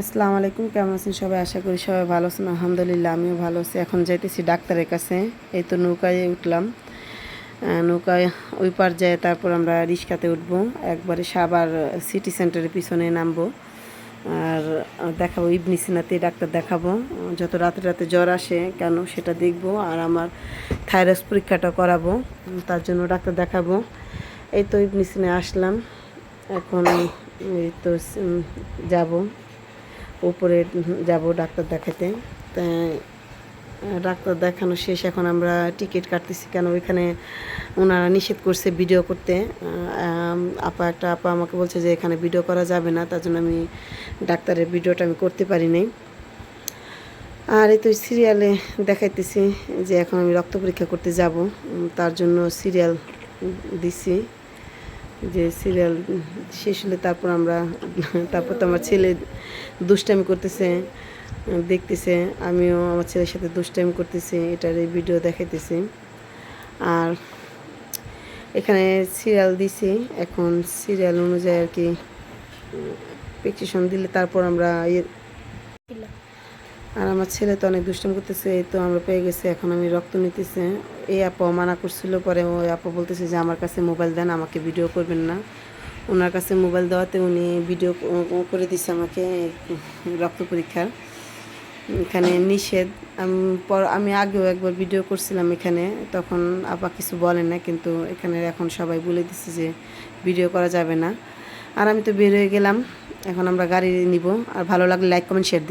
আসসালামু আলাইকুম, কেমন আছেন সবাই? আশা করি সবাই ভালো আছেন। আলহামদুলিল্লাহ আমিও ভালো আছি। এখন যাইতেছি ডাক্তারের কাছে। এই তো নৌকায় উঠলাম। নৌকায় ওই পার যায়, তারপর আমরা রিক্সাতে উঠবো, একবারে সাভার সিটি সেন্টারের পিছনে নামবো। আর দেখাবো ইবনি সিনাতে ডাক্তার দেখাবো, যত রাতে রাতে জ্বর আসে কেন সেটা দেখবো। আর আমার থাইরয়েড পরীক্ষাটা করাবো, তার জন্য ডাক্তার দেখাবো। এই তো ইবনি সিনে আসলাম। এখন এই তো যাব, উপরে যাব ডাক্তার দেখাতে। তা ডাক্তার দেখানো শেষ, এখন আমরা টিকিট কাটতেছি, কেন ওইখানে ওনারা নিষেধ করছে ভিডিও করতে। একটা আপা আমাকে বলছে যে এখানে ভিডিও করা যাবে না, তার জন্য আমি ডাক্তারের ভিডিওটা আমি করতে পারি নাই। আর এই তো সিরিয়ালে দেখাইতেছি যে এখন আমি রক্ত পরীক্ষা করতে যাব, তার জন্য সিরিয়াল দিছি। যে সিরিয়াল শেষ হলে তারপর তো আমার ছেলে দুষ্টামি করতেছে, দেখতেছে, আমিও আমার ছেলের সাথে দুষ্টামি করতেছি, এটার এই ভিডিও দেখাইতেছি। আর এখানে সিরিয়াল দিছি, এখন সিরিয়াল অনুযায়ী আর কি প্রেসক্রিপশন দিলে তারপর আমরা আর আমার ছেলে তো অনেক দুষ্টামি করতেছে। এই তো আমরা পেয়ে গেছি, এখন আমি রক্ত নিতেছে। এই আপা মানা করছিল, পরে ওই আপা বলতেছে যে আমার কাছে মোবাইল দেন, আমাকে ভিডিও করবেন না। ওনার কাছে মোবাইল দেওয়াতে উনি ভিডিও করে দিচ্ছে আমাকে রক্ত পরীক্ষার। এখানে নিষেধ। আমি আগেও একবার ভিডিও করছিলাম এখানে, তখন আপা কিছু বলেন না, কিন্তু এখানে এখন সবাই বলে দিচ্ছে যে ভিডিও করা যাবে না। আর আমি তো বের হয়ে গেলাম, এখন আমরা গাড়ি নিব। আর ভালো লাগলে লাইক কমেন্ট শেয়ার দিই।